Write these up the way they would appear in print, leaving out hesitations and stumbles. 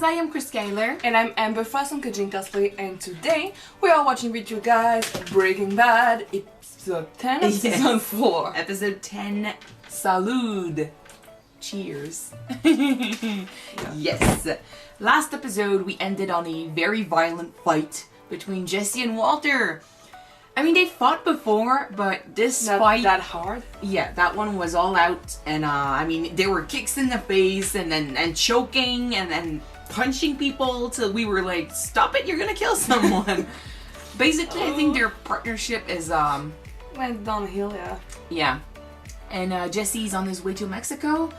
I am Chris Scaler. And I'm Amber from Kajin and today we are watching with you guys Breaking Bad, episode 10 of season 4. Episode 10, SALUD. Cheers. Yes. Last episode we ended on a very violent fight between Jesse and Walter. I mean, they fought before, but this fight... Not that hard? Yeah, that one was all out, and I mean, there were kicks in the face, and choking, and then punching people, till we were like, stop it, you're gonna kill someone. Basically, I think their partnership is, went downhill, yeah. Yeah. And Jesse's on his way to Mexico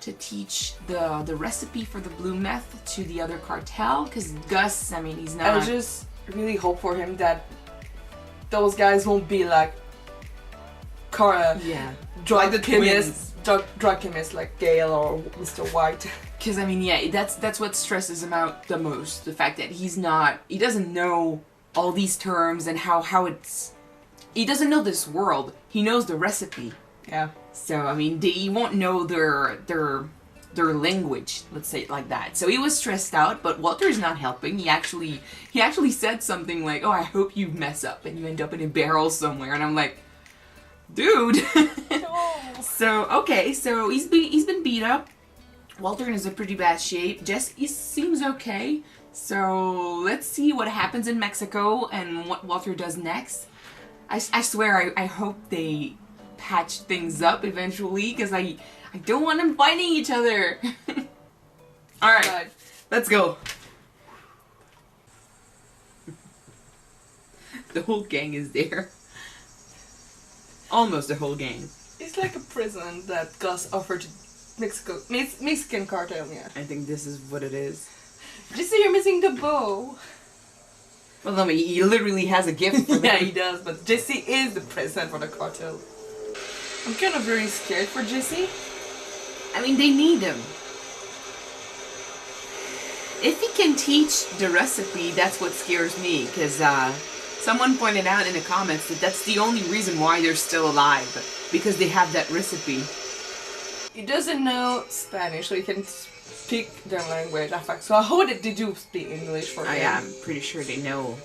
to teach the recipe for the blue meth to the other cartel, because Gus, I mean, he's not... I just really hope for him that those guys won't be like drug chemists like Gale or Mr. White. Because I mean, yeah, that's what stresses him out the most. The fact that he doesn't know all these terms and how it's, he doesn't know this world. He knows the recipe. Yeah. So I mean, he won't know their language, let's say it like that. So he was stressed out, but Walter's not helping. He actually said something like, "Oh, I hope you mess up and you end up in a barrel somewhere." And I'm like, dude. No. So he's been beat up. Walter is in pretty bad shape. Jesse seems okay. So let's see what happens in Mexico and what Walter does next. I swear I hope they patch things up eventually, because I don't want them fighting each other. Alright, let's go. The whole gang is there. Almost the whole gang. It's like a prison that Gus offered to Mexican cartel, yeah. I think this is what it is. Just say you're missing the bow. Well, I mean, he literally has a gift for them. Yeah, he does, but Jesse is the president for the cartel. I'm kind of very scared for Jesse. I mean, they need him. If he can teach the recipe, that's what scares me, because someone pointed out in the comments that that's the only reason why they're still alive, because they have that recipe. He doesn't know Spanish, so he can speak their language. In fact, so I hope that they do speak English for him. I'm pretty sure they know.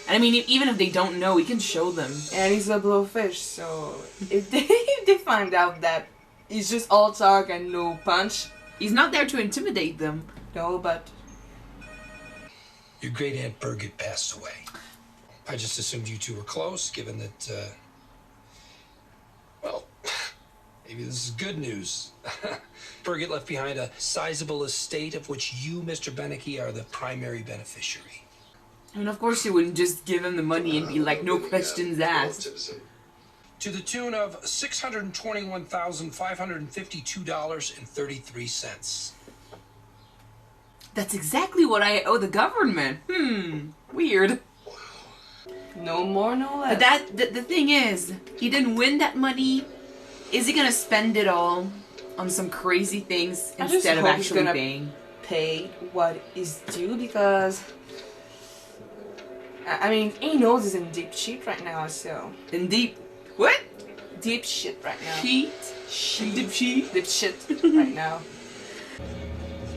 And I mean, even if they don't know, we can show them. And he's a blowfish, so if they find out that he's just all talk and no punch. He's not there to intimidate them. No, but... Your great Aunt Birgit passed away. I just assumed you two were close, given that, well, maybe this is good news. Birgit left behind a sizable estate of which you, Mr. Beneke, are the primary beneficiary. And of course you wouldn't just give him the money and be like, no questions asked. To the tune of $621,552.33. That's exactly what I owe the government. Weird. No more, no less. But the thing is, he didn't win that money. Is he gonna spend it all on some crazy things instead of actually pay what is due? Because I mean, he knows he's in deep shit right now, so... In deep... What? Deep shit right now. Deep shit right now.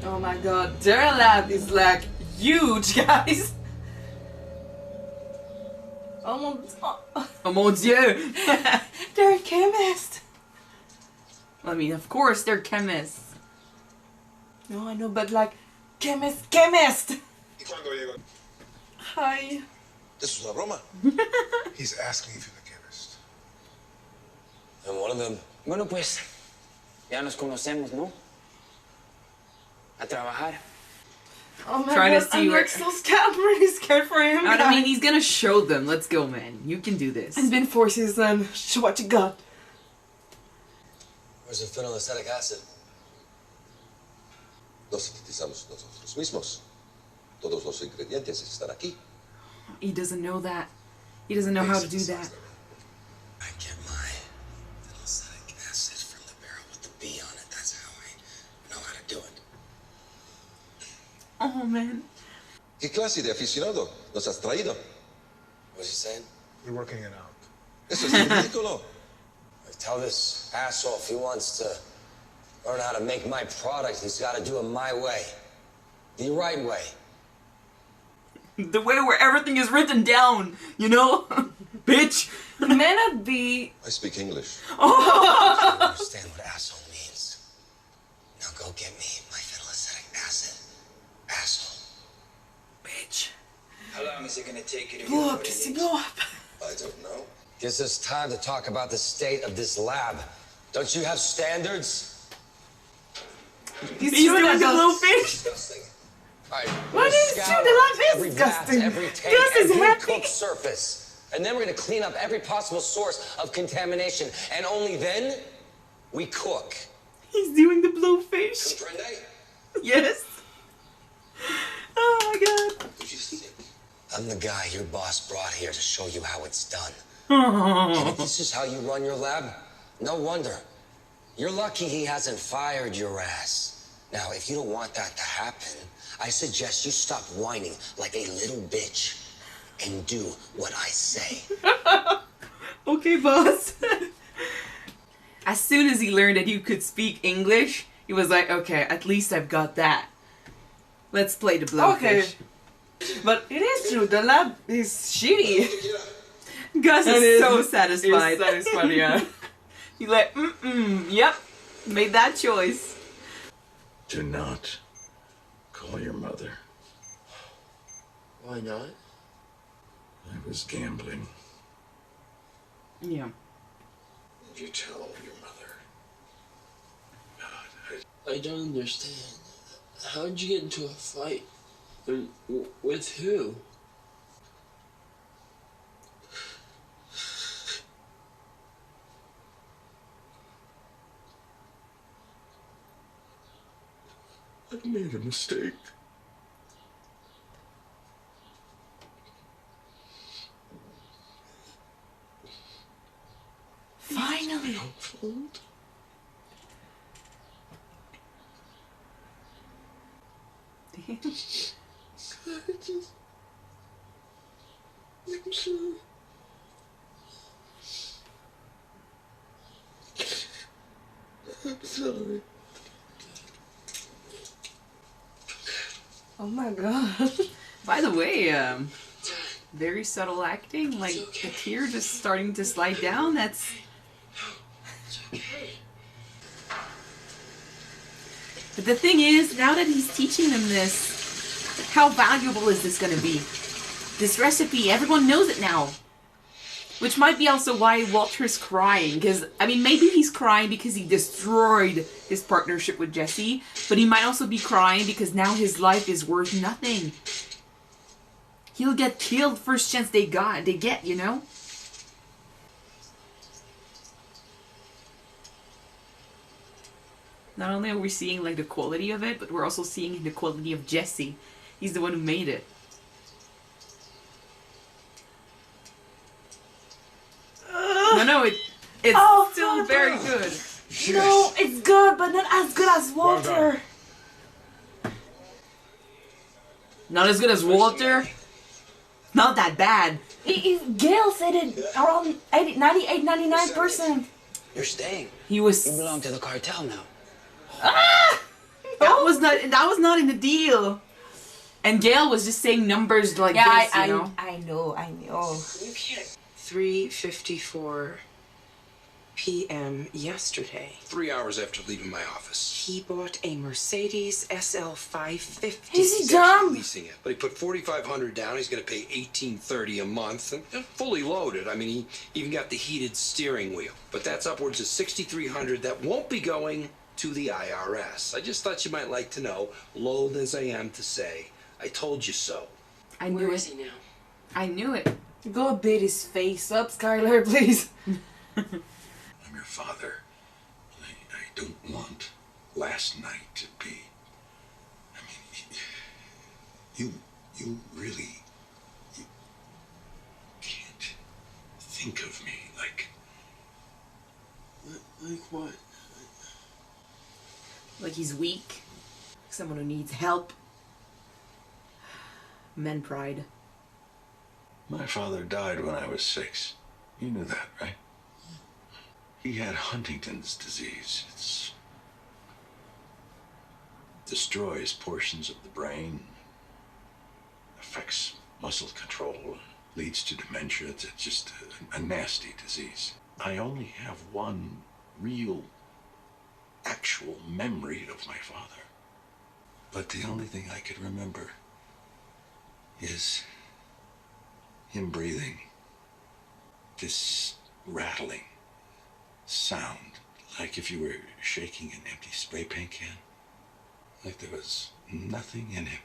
Oh my god, their lab is like huge, guys! Oh mon dieu! They're chemists! I mean, of course they're chemists. No, I know, but like, chemist! Hi. This was a broma. He's asking if you're the chemist. And one of them. Bueno, pues, ya nos conocemos, ¿no? A trabajar. Oh my god, I'm like so scared. I'm really scared for him. I mean, he's gonna show them. Let's go, man. You can do this. It's been 4 seasons. Show what you got. Where's the phenylacetic acid? Lo sintetizamos nosotros mismos. Todos los ingredientes están aquí. He doesn't know that. He doesn't know how to do that. I get my phenylacetic acid from the barrel with the B on it. That's how I know how to do it. Oh, man. ¿Qué clase de aficionado nos has traído? What's he saying? We're working it out. Eso es ridículo. Tell this asshole if he wants to learn how to make my product, he's got to do it my way. The right way. The way where everything is written down, you know? Bitch! May not be... I speak English. I don't understand what asshole means. Now go get me my phenylacetic acid. Asshole. Bitch. How long is it gonna take you to Blow up, Jesse, blow up. I don't know. Gives us time to talk about the state of this lab. Don't you have standards? He's doing the blowfish. Disgusting. All right, What is true? The lab is every disgusting. Vat, every tank, Gus is every happy. cooked surface. And then we're gonna clean up every possible source of contamination. And only then, we cook. He's doing the blowfish. Comprende? Yes. Oh my god. What do you think? I'm the guy your boss brought here to show you how it's done. And if this is how you run your lab, no wonder. You're lucky he hasn't fired your ass. Now, if you don't want that to happen, I suggest you stop whining like a little bitch and do what I say. Okay, boss. As soon as he learned that you could speak English, he was like, okay, at least I've got that. Let's play the blowfish. Okay. But it is true, the lab is shitty. Gus And is it- so satisfied. It's satisfied, yeah. He's like, yep, made that choice. Do not call your mother. Why not? I was gambling. Yeah. If you tell your mother, God, I don't understand. How'd you get into a fight? And with who? I made a mistake. Finally. No fault. I just... I'm sorry. I'm sorry. Oh my god. By the way, very subtle acting, like the tear just starting to slide down. That's. But the thing is, now that he's teaching them this, how valuable is this going to be? This recipe, everyone knows it now. Which might be also why Walter's crying, because, I mean, maybe he's crying because he destroyed his partnership with Jesse, but he might also be crying because now his life is worth nothing. He'll get killed first chance they get, you know? Not only are we seeing, like, the quality of it, but we're also seeing the quality of Jesse. He's the one who made it. No, it's still very good. No, it's good, but not as good as Walter. Not as good as Walter. Not that bad. Gail said it around 98, 99%. You're staying. He was. You belong to the cartel now. That was not in the deal. And Gail was just saying numbers like Yeah, this, you know. I know. 3:54 p.m. yesterday. 3 hours after leaving my office. He bought a Mercedes SL 550. Is he He's actually dumb? leasing it, but he put $4,500 down. He's going to pay $1,830 a month, and fully loaded. I mean, he even got the heated steering wheel. But that's upwards of $6,300 that won't be going to the IRS. I just thought you might like to know, loath as I am to say, I told you so. I knew Where it. is he now? I knew it. Go beat his face up, Skylar, please. I'm your father. I don't want last night to be. I mean, you really can't think of me like. Like what? Like he's weak. Someone who needs help. Men pride. My father died when I was 6. You knew that, right? He had Huntington's disease. destroys portions of the brain, affects muscle control, leads to dementia. It's just a nasty disease. I only have one real, actual memory of my father. But the only thing I could remember is him breathing. This rattling sound, like if you were shaking an empty spray paint can. Like there was nothing in him.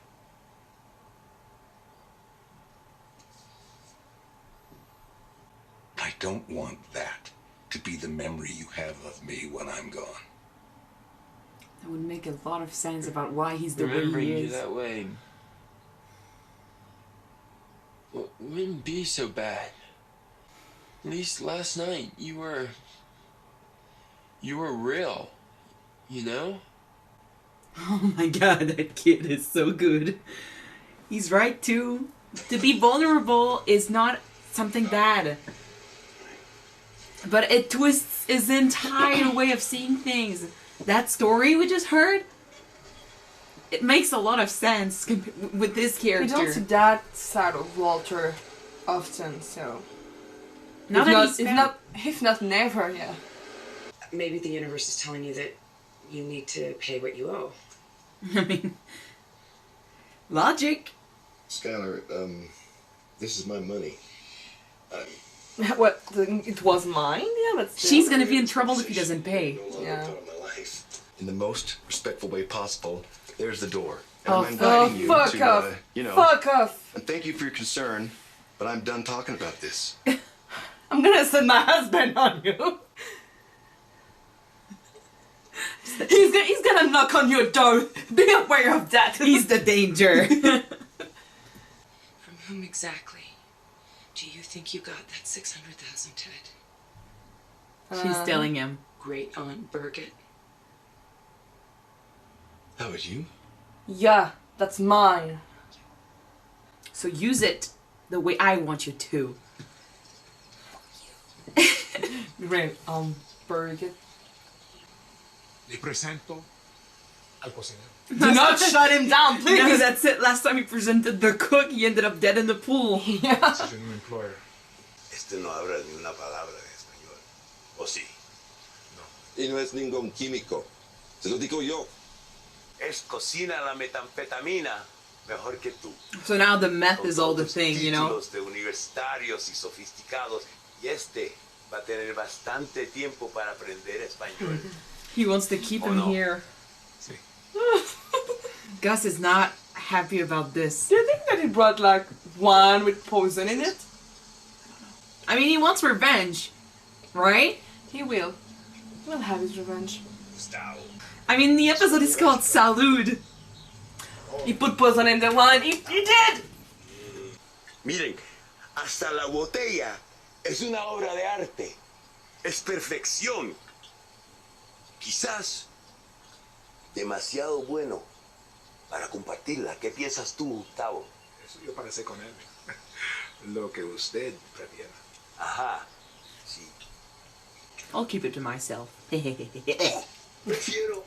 I don't want that to be the memory you have of me when I'm gone. That would make a lot of sense about why he's the way Remembering he you is. that way wouldn't be so bad. At least last night you were real, you know? Oh my god, that kid is so good. He's right too. To be vulnerable is not something bad. But it twists his entire way of seeing things. That story we just heard, it makes a lot of sense with this We character. don't see that side of Walter often, so... Now that he's found- if not never, yeah. Maybe the universe is telling you that you need to pay what you owe. I mean, logic. Skylar, this is my money. What? It was mine? Yeah, but still. She's gonna be in trouble if he doesn't pay. No longer Yeah. part of my life. In the most respectful way possible, there's the door. And Oh, I'm inviting you fuck to, off. you know, Fuck off! and thank you for your concern, but I'm done talking about this. I'm gonna send my husband on you. He's gonna knock on your door. Be aware of that. He's the danger. From whom exactly do you think you got that 600,000, Ted? She's telling him. Great Aunt Birgit. That was you? Yeah, that's mine. So use it the way I want you to. Great, Birgit. Le presento al cocinero. Do not shut him down, please! No, that's it. Last time he presented the cook, he ended up dead in the pool. Yeah. This is your new employer. Este no habla ni una palabra de español. ¿O sí? No. Y no es ningún químico. Se lo digo yo. Es cocina la metanfetamina mejor que tú. So now the meth Con is all the todos thing, you know? títulos de universitarios y sofisticados. Y este va a tener bastante tiempo para aprender español. He wants to keep Oh, him no. here. Sí. Gus is not happy about this. Do you think that he brought like wine with poison in it? I mean, he wants revenge, right? He will. He'll have his revenge. I mean, the episode is called SALUD. He put poison in the wine. He did! Miren, hasta la botella es una obra de arte. Es perfección. Quizás demasiado bueno para compartirla. ¿Qué piensas tú, Gustavo? Eso yo parecer con él. Lo que usted prefiera. Ajá, sí. I'll keep it to myself. Prefiero.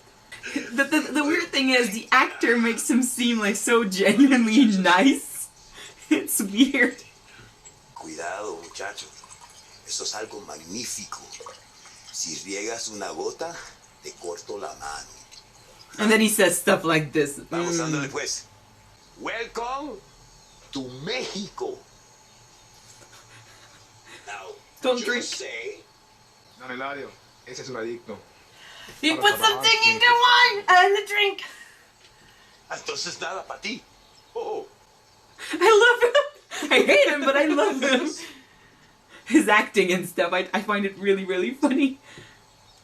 The weird thing is, the actor makes him seem like so genuinely nice. It's weird. Cuidado, muchacho. Eso es algo magnífico. Si riegas una gota, te corto la mano. And then he says stuff like this. Vamos dándole pues. Welcome to Mexico. Now, Don't you drink. say Don Eladio, ese es un adicto. He Para put trabajar something in tiene the wine and the drink. entonces nada para ti. Oh, I love him. I hate him, but I love him. His acting and stuff, I find it really, really funny.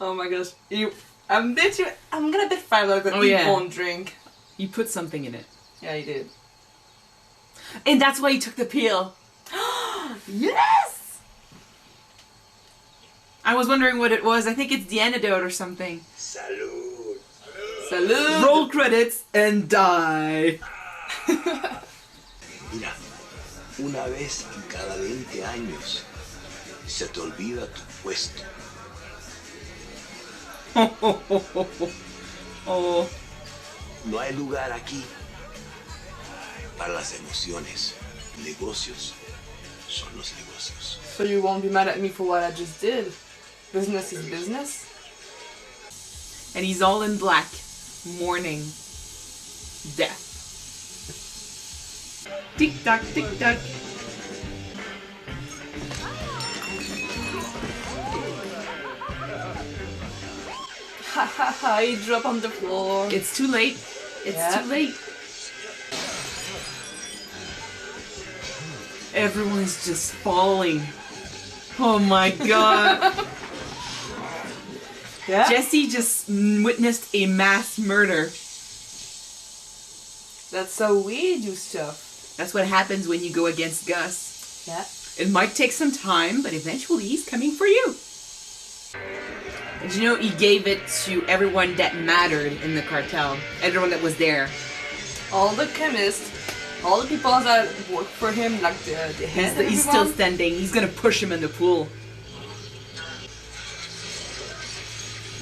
Oh my gosh. I'm gonna bet $5 that Oh, he yeah. won't drink. He put something in it. Yeah, he did. And that's why he took the pill. Yes! I was wondering what it was. I think it's the antidote or something. salud. Salud! Roll credits and die. Mira, una vez en cada 20 años se te olvida tu puesto. Oh. No hay lugar aquí para las emociones. Negocios son los negocios. So you won't be mad at me for what I just did. Business is business. And he's all in black. Mourning. Death. Tick tock, tick tock. Ha ha ha, he dropped on the floor. It's too late. It's too late. Everyone's just falling. Oh my god. Yeah. Jesse just witnessed a mass murder. That's how we do stuff. That's what happens when you go against Gus. Yeah. It might take some time, but eventually he's coming for you. And you know, he gave it to everyone that mattered in the cartel. Everyone that was there. All the chemists, all the people that work for him, like the head. He's still standing. He's gonna push him in the pool.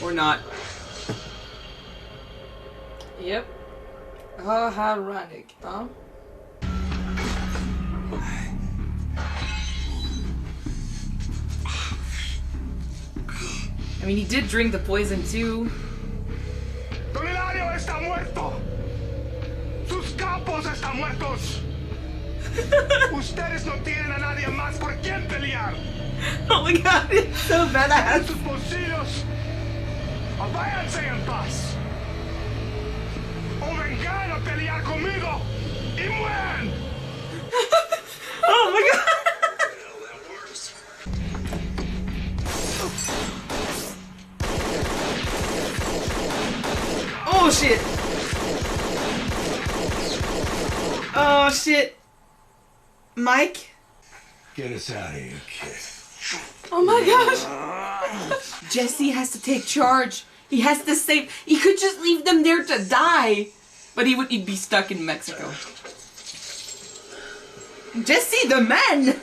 Or not. Yep. Oh, how ironic, huh? I mean, he did drink the poison too. Toledario está muerto. Sus capos están muertos. Ustedes no tienen a nadie más por quien pelear. Oh my god, it's so badass. Sus bolsillos. O váyanse en paz. O vengan a pelear conmigo y mueran. Oh my god. Oh shit. Oh shit. Mike? Get us out of here, kid. Oh my gosh. Jesse has to take charge. He has to save. He could just leave them there to die. But he'd be stuck in Mexico. Jesse the man!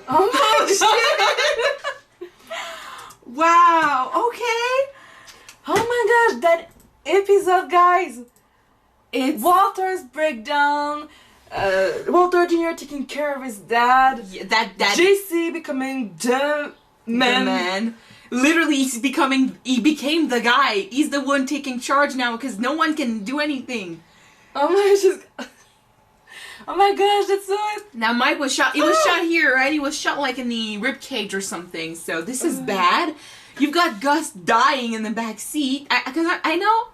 Oh my shit! Wow, okay. Oh my gosh, that episode, guys. It's Walter's breakdown. Walter Jr. taking care of his dad. Yeah, that JC becoming the man. The man. Literally, he became the guy. He's the one taking charge now because no one can do anything. Oh my gosh, that's so... Now Mike was shot. He was shot here, right? He was shot like in the rib cage or something. So this is bad. You've got Gus dying in the back seat. Because I know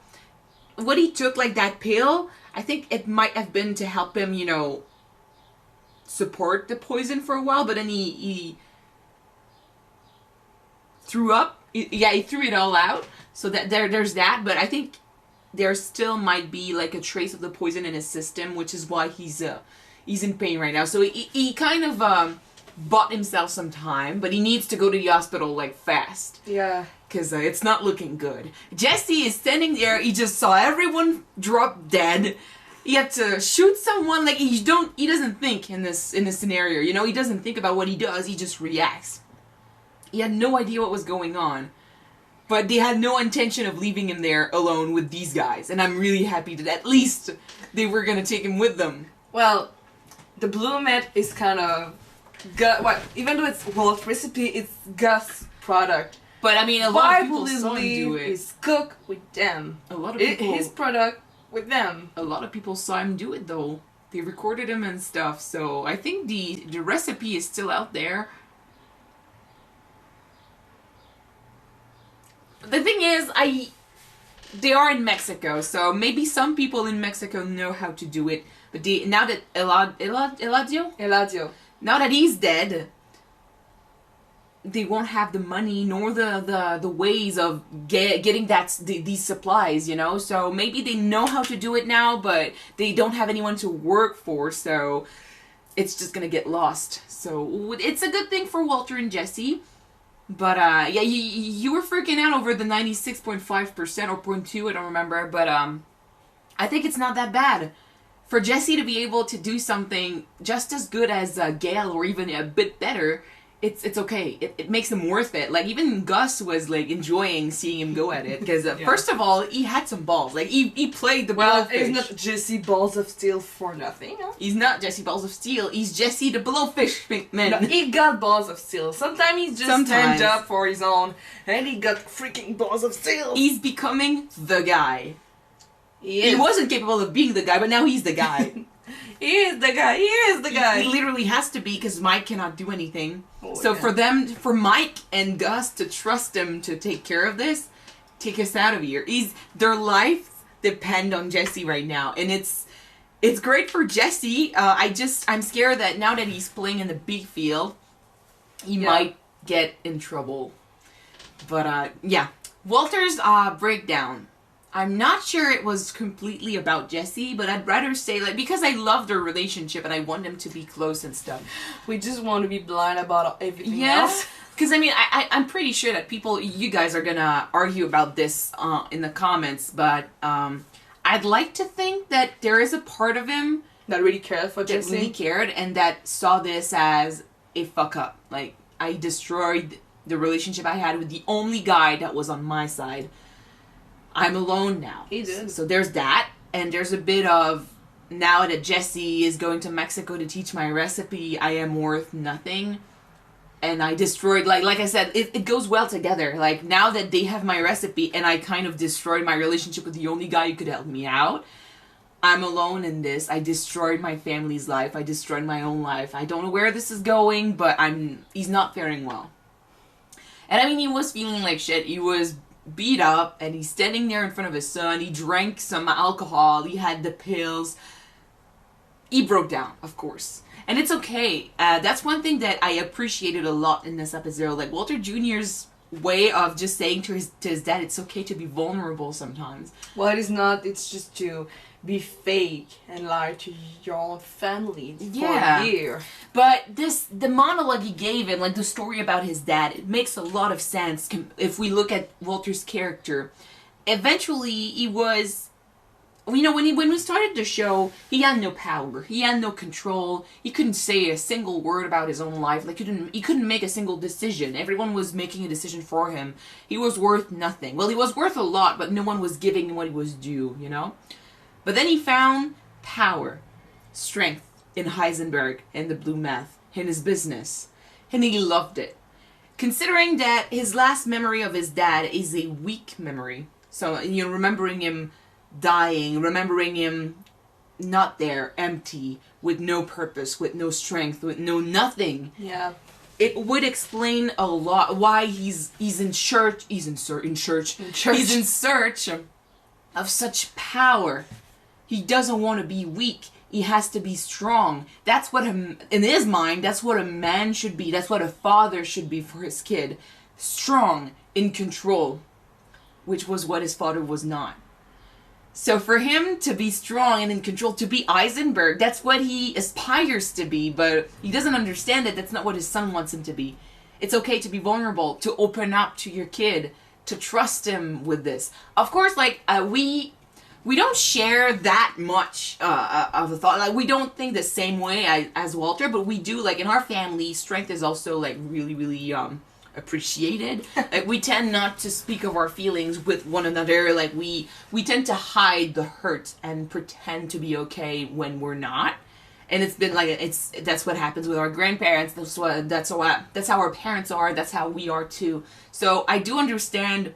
what he took, like that pill. I think it might have been to help him, you know, support the poison for a while. But then he threw up. He threw it all out. So that there's that. But I think there still might be like a trace of the poison in his system, which is why he's in pain right now. So he kind of bought himself some time, but he needs to go to the hospital like fast. Yeah. Because it's not looking good. Jesse is standing there. He just saw everyone drop dead. He had to shoot someone. Like he doesn't think in this scenario. You know, he doesn't think about what he does. He just reacts. He had no idea what was going on. But they had no intention of leaving him there alone with these guys. And I'm really happy that at least they were going to take him with them. Well, the blue met is kind of... even though it's Wolf's recipe, it's Gus' product. But I mean, a lot of people saw him do it. Is cook with them. A lot of people... His product with them. A lot of people saw him do it though. They recorded him and stuff. So I think the recipe is still out there. The thing is, they are in Mexico, so maybe some people in Mexico know how to do it. But now that Eladio, now that he's dead, they won't have the money nor the ways of getting these supplies, you know. So maybe they know how to do it now, but they don't have anyone to work for, so it's just gonna get lost. So it's a good thing for Walter and Jesse. But, yeah, you were freaking out over the 96.5% or 0.2, I don't remember. But, I think it's not that bad. For Jesse to be able to do something just as good as Gail or even a bit better, it's okay. It makes him worth it. Like, even Gus was, like, enjoying seeing him go at it. Because, first of all, he had some balls. Like, he played the blowfish. He's not Jesse Balls of Steel for nothing, huh? He's not Jesse Balls of Steel. He's Jesse the blowfish man. No, he got balls of steel. Sometimes he just stand up for his own, and he got freaking balls of steel. He's becoming the guy. He wasn't capable of being the guy, but now he's the guy. He is the guy. He is the guy. He literally has to be, because Mike cannot do anything. For Mike and Gus to trust him to take care of this, take us out of here. Their lives depend on Jesse right now, and it's great for Jesse. I'm scared that now that he's playing in the big field, he might get in trouble. But Walter's breakdown. I'm not sure it was completely about Jesse, but I'd rather say, like, because I love their relationship and I want them to be close and stuff. We just want to be blind about everything else. Because, I mean, I'm pretty sure that you guys are gonna argue about this in the comments, but I'd like to think that there is a part of him that really cared for Jesse. That really cared and that saw this as a fuck up. Like, I destroyed the relationship I had with the only guy that was on my side. I'm alone now. He did. So there's that, and there's a bit of, now that Jesse is going to Mexico to teach my recipe, I am worth nothing. And I destroyed, like I said, it goes well together. Like, now that they have my recipe, and I kind of destroyed my relationship with the only guy who could help me out, I'm alone in this. I destroyed my family's life. I destroyed my own life. I don't know where this is going, but he's not faring well. And I mean, he was feeling like shit. He was beat up, and he's standing there in front of his son. He drank some alcohol. He had the pills. He broke down, of course. And it's okay. That's one thing that I appreciated a lot in this episode. Like, Walter Jr.'s way of just saying to his dad, it's okay to be vulnerable sometimes. Well, it is not. It's just to be fake and lie to your own family for a year. But the monologue he gave him, like the story about his dad, it makes a lot of sense if we look at Walter's character. Eventually, he was, you know, when we started the show, he had no power. He had no control. He couldn't say a single word about his own life. Like, he couldn't make a single decision. Everyone was making a decision for him. He was worth nothing. Well, he was worth a lot, but no one was giving him what he was due, you know? But then he found power, strength in Heisenberg and the blue meth, in his business. And he loved it. Considering that his last memory of his dad is a weak memory. So, you know, remembering him dying, remembering him not there, empty, with no purpose, with no strength, with no nothing. Yeah. It would explain a lot why he's in search of such power. He doesn't want to be weak. He has to be strong. That's what in his mind, that's what a man should be. That's what a father should be for his kid. Strong, in control. Which was what his father was not. So for him to be strong and in control, to be Heisenberg, that's what he aspires to be, but he doesn't understand that that's not what his son wants him to be. It's okay to be vulnerable, to open up to your kid, to trust him with this. Of course, like, we don't share that much of a thought. Like, we don't think the same way as Walter, but we do. Like, in our family, strength is also, like, really, really appreciated. Like, we tend not to speak of our feelings with one another. Like, we tend to hide the hurt and pretend to be okay when we're not. And it's been like, that's what happens with our grandparents. That's how our parents are. That's how we are too. So I do understand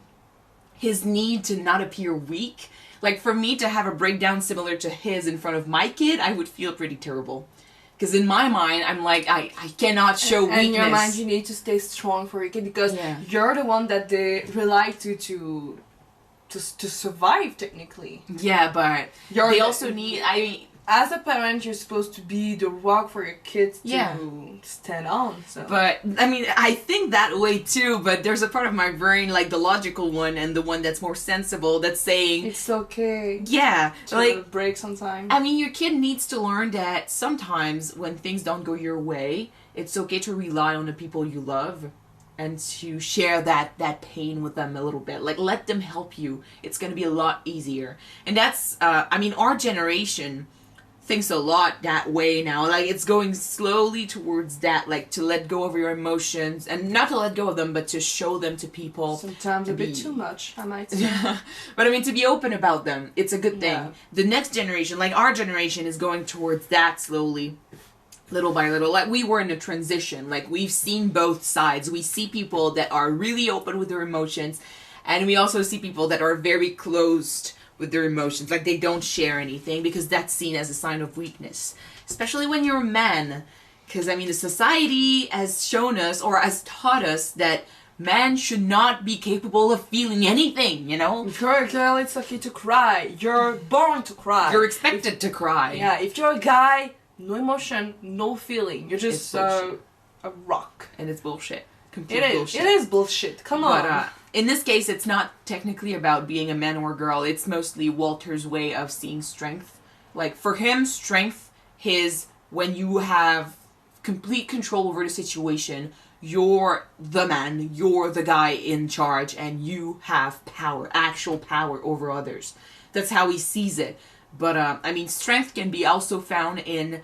his need to not appear weak. Like, for me to have a breakdown similar to his in front of my kid, I would feel pretty terrible. Because in my mind, I'm like, I cannot show weakness. In your mind, you need to stay strong for your kid because you're the one that they rely to survive, technically. Yeah, but they also need, as a parent, you're supposed to be the rock for your kids to stand on. So. But, I mean, I think that way too, but there's a part of my brain, like the logical one and the one that's more sensible, that's saying... It's okay. Yeah. To break sometimes. I mean, your kid needs to learn that sometimes when things don't go your way, it's okay to rely on the people you love and to share that pain with them a little bit. Like, let them help you. It's going to be a lot easier. And that's, I mean, our generation... thinks a lot that way now. Like, it's going slowly towards that, like, to let go of your emotions, and not to let go of them, but to show them to people. Sometimes a bit too much, I might say. But I mean, to be open about them, it's a good thing. Yeah. The next generation, like our generation, is going towards that slowly, little by little. Like, we were in a transition. Like, we've seen both sides. We see people that are really open with their emotions, and we also see people that are very closed with their emotions. Like, they don't share anything because that's seen as a sign of weakness. Especially when you're a man. Because, I mean, the society has shown us, or has taught us, that men should not be capable of feeling anything, you know? If you're a girl, it's okay to cry. You're born to cry. You're expected to cry. Yeah, if you're a guy, no emotion, no feeling. You're just a rock. And it's bullshit. Complete bullshit. It is bullshit. Come on. But, in this case, it's not technically about being a man or a girl. It's mostly Walter's way of seeing strength. Like, for him, strength is when you have complete control over the situation. You're the man. You're the guy in charge. And you have power. Actual power over others. That's how he sees it. But, I mean, strength can be also found in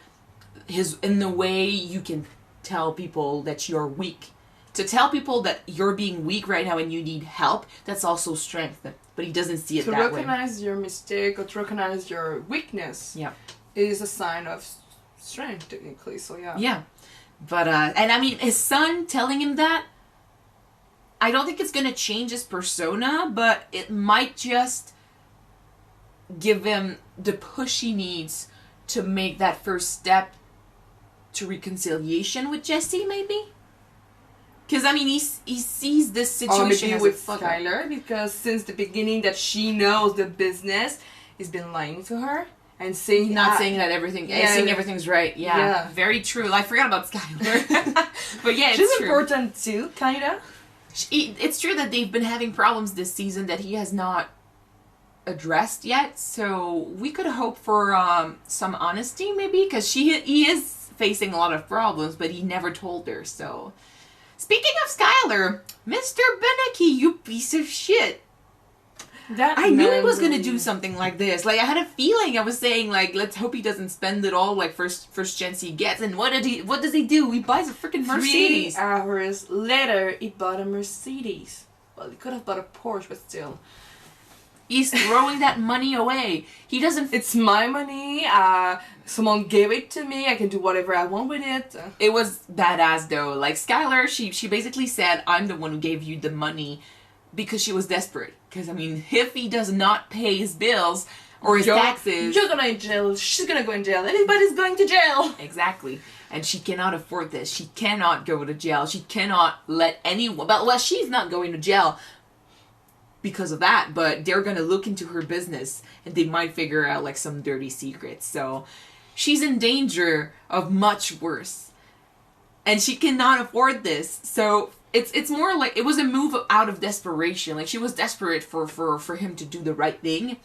the way you can tell people that you're weak. To tell people that you're being weak right now and you need help, that's also strength. But he doesn't see it that way. To recognize your mistake or to recognize your weakness is a sign of strength, technically. So, yeah. Yeah. But, and I mean, his son telling him that, I don't think it's going to change his persona, but it might just give him the push he needs to make that first step to reconciliation with Jesse, maybe? Because, I mean, he sees this situation or maybe as with a Skylar, because since the beginning that she knows the business, he's been lying to her and saying saying that everything's right. Yeah, very true. I forgot about Skylar. But yeah, she's true. important too, kinda. It's true that they've been having problems this season that he has not addressed yet. So we could hope for some honesty, maybe, because he is facing a lot of problems, but he never told her. So. Speaking of Skylar, Mr. Beneke, you piece of shit. I knew he was gonna do something like this. Like, I had a feeling. I was saying, like, let's hope he doesn't spend it all, like, first chance he gets. And what does he do? He buys a freaking Mercedes. 3 hours later, he bought a Mercedes. Well, he could have bought a Porsche, but still. He's throwing that money away. He doesn't... It's my money. Someone gave it to me. I can do whatever I want with it. It was badass, though. Like, Skylar, she basically said, I'm the one who gave you the money because she was desperate. Because, I mean, if he does not pay his bills or his taxes... You're gonna in jail. She's gonna go in jail. Everybody's going to jail. Exactly. And she cannot afford this. She cannot go to jail. She cannot let anyone... Well, she's not going to jail because of that, but they're gonna look into her business and they might figure out like some dirty secrets. So she's in danger of much worse, and she cannot afford this. So it's more like it was a move out of desperation. Like, she was desperate for him to do the right thing.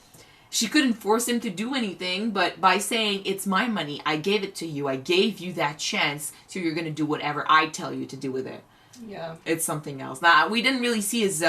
She couldn't force him to do anything, but by saying, it's my money, I gave it to you, I gave you that chance, so you're gonna do whatever I tell you to do with it. Yeah. It's something else. Now, we didn't really see his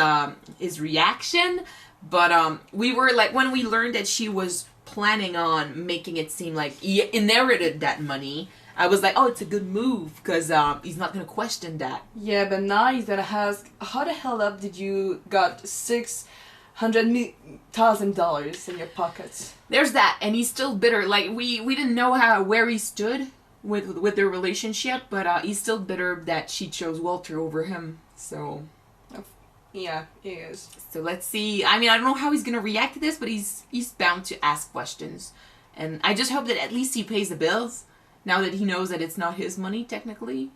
reaction, but we were like, when we learned that she was planning on making it seem like he inherited that money, I was like, oh, it's a good move, because he's not going to question that. Yeah, but now he's going to ask, how the hell up did you got $600,000 in your pockets? There's that, and he's still bitter. Like, we didn't know where he stood with their relationship, but he's still bitter that she chose Walter over him. So yeah, he is. So let's see. I mean, I don't know how he's gonna react to this, but he's bound to ask questions, and I just hope that at least he pays the bills now that he knows that it's not his money technically.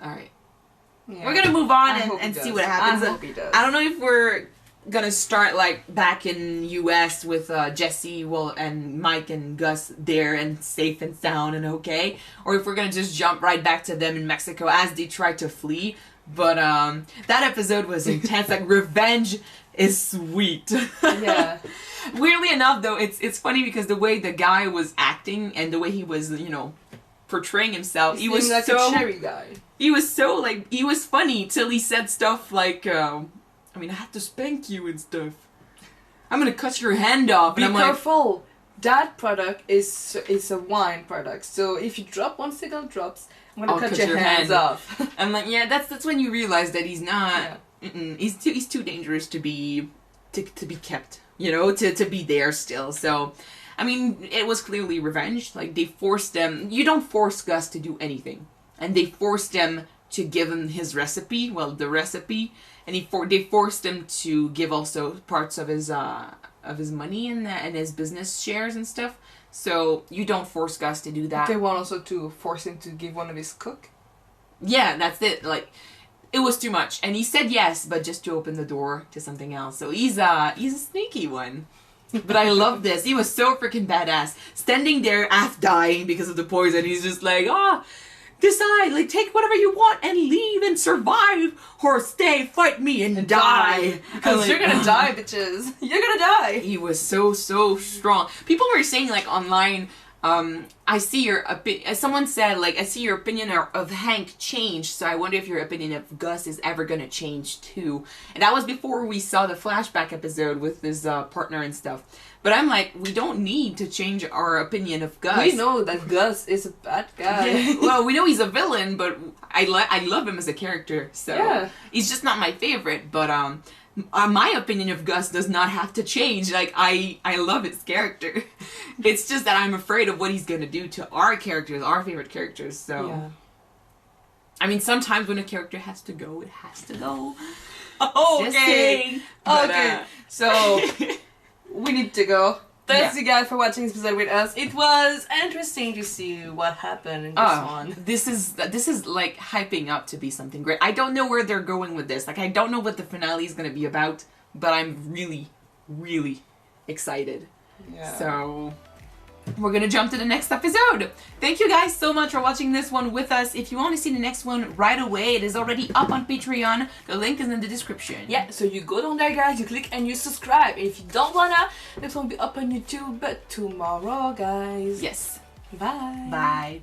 All right, we're gonna move on and see what happens. I hope he does. I don't know if we're gonna start like back in US with Jesse, and Mike and Gus there and safe and sound and okay, or if we're gonna just jump right back to them in Mexico as they try to flee. But that episode was intense. Like, revenge is sweet. Yeah. Weirdly enough, though, it's funny because the way the guy was acting and the way he was, portraying himself, he was like so a cherry guy. He was so like he was funny till he said stuff like, I have to spank you and stuff. I'm gonna cut your hand off. Be and I'm careful. that product is a wine product. So if you drop 1 single drops, I'm gonna cut your hands off. I'm like, yeah, that's when you realize that he's not. Yeah. He's too dangerous to be kept. You know, to be there still. So, I mean, it was clearly revenge. Like they forced them. You don't force Gus to do anything, and they forced him to give him his recipe. Well, the recipe, and they forced him to give also parts of his money and his business shares and stuff. So you don't force Gus to do that. They want also to force him to give one of his cook. Yeah, that's it. Like, it was too much, and he said yes, but just to open the door to something else. So he's a sneaky one. But I love this. He was so freaking badass, standing there half dying because of the poison. He's just like, decide, like, take whatever you want and leave and survive, or stay, fight me and die. Because like, you're gonna die, bitches. You're gonna die. He was so strong. People were saying, like, online, I see your opinion. Someone said, like, I see your opinion of Hank change, so I wonder if your opinion of Gus is ever gonna change too. And that was before we saw the flashback episode with his partner and stuff. But I'm like, we don't need to change our opinion of Gus. We know that Gus is a bad guy. Yeah. Well, we know he's a villain, but I love him as a character. So yeah. He's just not my favorite. But my opinion of Gus does not have to change. Like, I love his character. It's just that I'm afraid of what he's gonna do to our characters, our favorite characters. So yeah. I mean, sometimes when a character has to go, it has to go. Okay. But, okay. So we need to go. Thanks you guys for watching this episode with us. It was interesting to see what happened in this one. This is like hyping up to be something great. I don't know where they're going with this. Like, I don't know what the finale is going to be about, but I'm really, really excited. Yeah. So we're going to jump to the next episode. Thank you guys so much for watching this one with us. If you want to see the next one right away, it is already up on Patreon. The link is in the description. Yeah, so you go down there, guys, you click and you subscribe. If you don't wanna, this won't be up on YouTube, but tomorrow, guys. Yes. Bye. Bye.